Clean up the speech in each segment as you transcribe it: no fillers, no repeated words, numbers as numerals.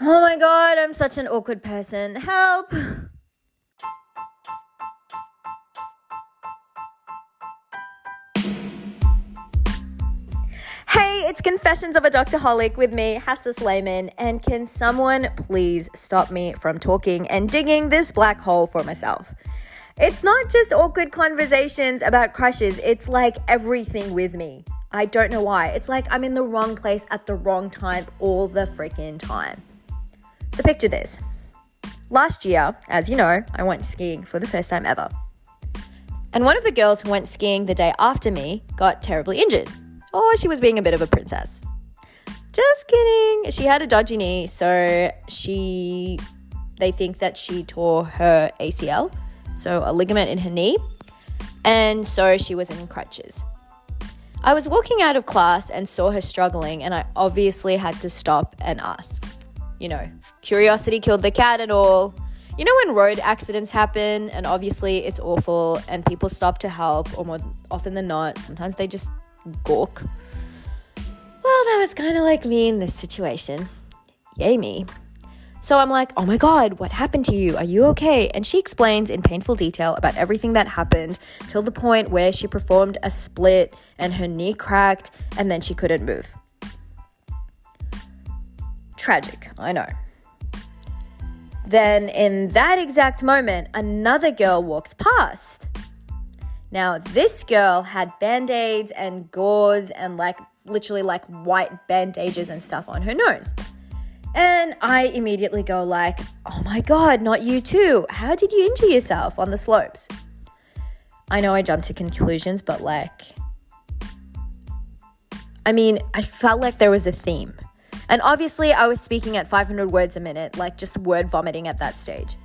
Oh my God, I'm such an awkward person. Help! Hey, it's Confessions of a Doctorholic with me, Hassis Lehman, and can someone please stop me from talking and digging this black hole for myself? It's not just awkward conversations about crushes, it's like everything with me. I don't know why. It's like I'm in the wrong place at the wrong time all the freaking time. So picture this. Last year, as you know, I went skiing for the first time ever. And one of the girls who went skiing the day after me got terribly injured. Or she was being a bit of a princess. Just kidding. She had a dodgy knee, so they think that she tore her ACL, so a ligament in her knee, and so she was in crutches. I was walking out of class and saw her struggling, and I obviously had to stop and ask. You know, curiosity killed the cat and all. You know when road accidents happen and obviously it's awful and people stop to help, or more often than not, sometimes they just gawk. Well, that was kind of like me in this situation. Yay me. So I'm like, oh my God, what happened to you? Are you okay? And she explains in painful detail about everything that happened till the point where she performed a split and her knee cracked and then she couldn't move. Tragic, I know. Then in that exact moment, another girl walks past. Now, this girl had band-aids and gauze and literally white bandages and stuff on her nose. And I immediately go like, oh my God, not you too. How did you injure yourself on the slopes? I know I jumped to conclusions, but I felt like there was a theme. And obviously I was speaking at 500 words a minute, just word vomiting at that stage.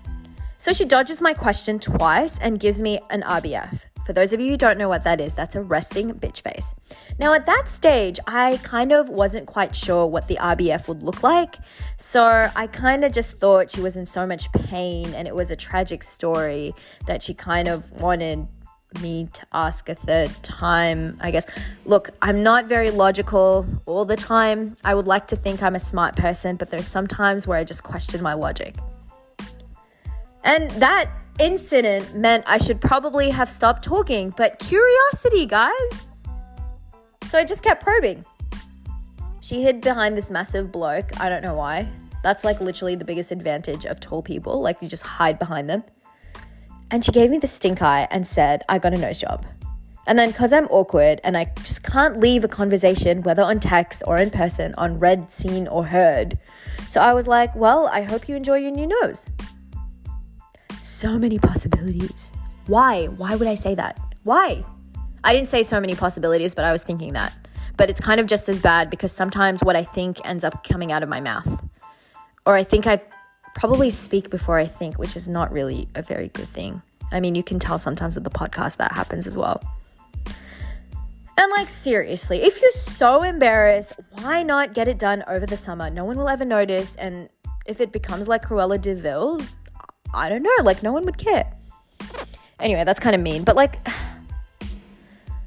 So she dodges my question twice and gives me an RBF. For those of you who don't know what that is, that's a resting bitch face. Now at that stage, I kind of wasn't quite sure what the RBF would look like. So I kind of just thought she was in so much pain and it was a tragic story that she kind of wanted me to ask a third time, I guess. Look, I'm not very logical all the time. I would like to think I'm a smart person, but there's some times where I just question my logic. And that incident meant I should probably have stopped talking, but curiosity, guys. So I just kept probing. She hid behind this massive bloke. I don't know why. That's literally the biggest advantage of tall people. You just hide behind them. And she gave me the stink eye and said, I got a nose job. And then because I'm awkward and I just can't leave a conversation, whether on text or in person, on read, seen, or heard. So I was like, well, I hope you enjoy your new nose. So many possibilities. Why? Why would I say that? Why? I didn't say so many possibilities, but I was thinking that. But it's kind of just as bad because sometimes what I think ends up coming out of my mouth. Or I think I probably speak before I think, which is not really a very good thing. I mean, you can tell sometimes with the podcast that happens as well. And seriously, if you're so embarrassed, why not get it done over the summer? No one will ever notice. And if it becomes like Cruella de Vil, I don't know, no one would care. Anyway, that's kind of mean, but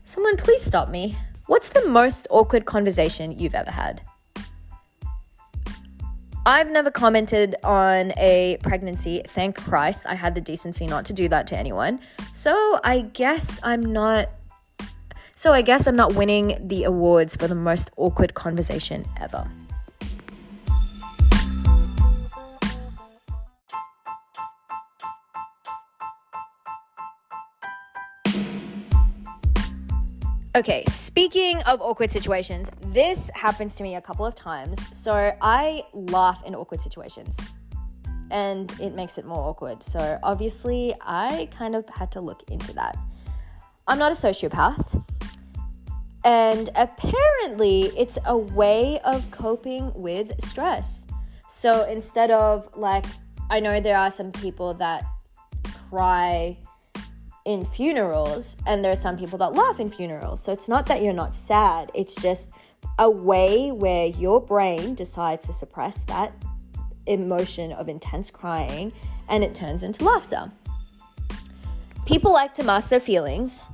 someone please stop me. What's the most awkward conversation you've ever had? I've never commented on a pregnancy. Thank Christ I had the decency not to do that to anyone. So I guess I'm not winning the awards for the most awkward conversation ever. Okay, speaking of awkward situations, this happens to me a couple of times. So I laugh in awkward situations and it makes it more awkward. So obviously I kind of had to look into that. I'm not a sociopath. And apparently it's a way of coping with stress. So instead of I know there are some people that cry in funerals and there are some people that laugh in funerals. So it's not that you're not sad. It's just a way where your brain decides to suppress that emotion of intense crying and it turns into laughter. People like to mask their feelings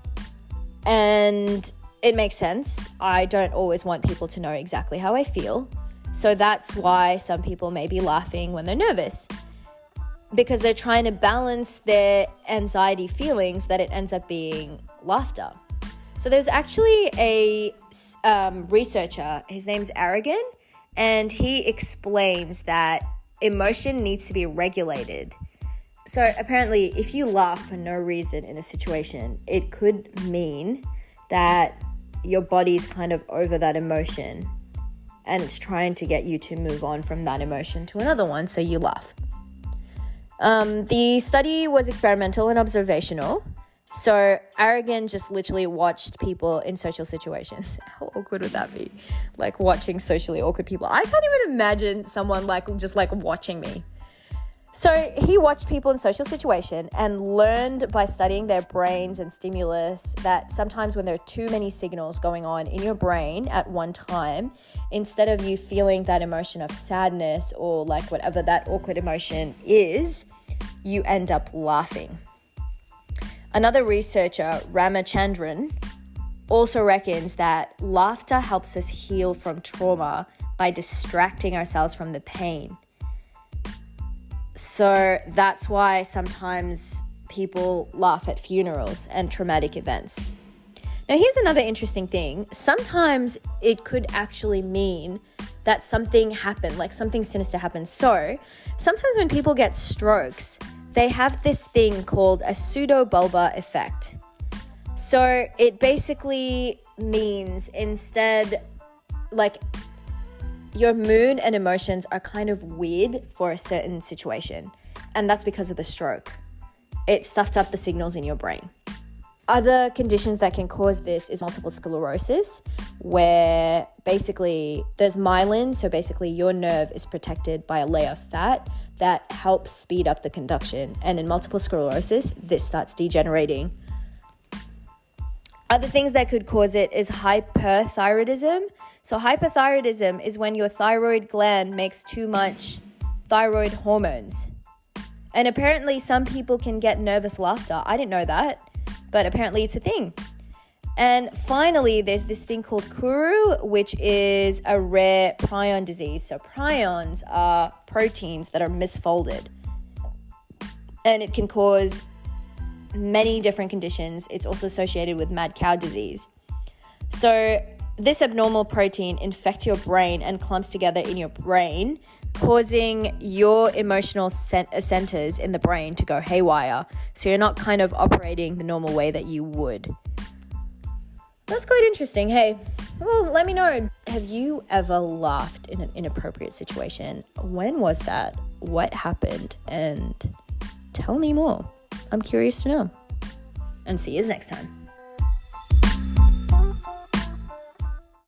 and it makes sense. I don't always want people to know exactly how I feel. So that's why some people may be laughing when they're nervous, because they're trying to balance their anxiety feelings that it ends up being laughter. So there's actually a researcher, his name's Aragon, and he explains that emotion needs to be regulated. So apparently, if you laugh for no reason in a situation, it could mean that your body's kind of over that emotion and it's trying to get you to move on from that emotion to another one, so you laugh. The study was experimental and observational. So Aragon just literally watched people in social situations. How awkward would that be? Like watching socially awkward people. I can't even imagine someone just watching me. So he watched people in social situation and learned by studying their brains and stimulus that sometimes when there are too many signals going on in your brain at one time, instead of you feeling that emotion of sadness or like whatever that awkward emotion is, you end up laughing. Another researcher, Ramachandran, also reckons that laughter helps us heal from trauma by distracting ourselves from the pain. So that's why sometimes people laugh at funerals and traumatic events. Now, here's another interesting thing. Sometimes it could actually mean that something happened, like something sinister happened. So sometimes when people get strokes, they have this thing called a pseudobulbar effect. So it basically means instead, like, your mood and emotions are kind of weird for a certain situation, and that's because of the stroke. It stuffed up the signals in your brain. Other conditions that can cause this is multiple sclerosis, where basically there's myelin, so basically your nerve is protected by a layer of fat that helps speed up the conduction, and in multiple sclerosis, this starts degenerating. Other things that could cause it is hyperthyroidism. So hyperthyroidism is when your thyroid gland makes too much thyroid hormones. And apparently some people can get nervous laughter. I didn't know that, but apparently it's a thing. And finally, there's this thing called Kuru, which is a rare prion disease. So prions are proteins that are misfolded, and it can cause many different conditions. It's also associated with mad cow disease. So this abnormal protein infects your brain and clumps together in your brain, causing your emotional centers in the brain to go haywire. So you're not kind of operating the normal way that you would. That's quite interesting. Hey, well, let me know. Have you ever laughed in an inappropriate situation? When was that? What happened? And tell me more. I'm curious to know. And see you next time.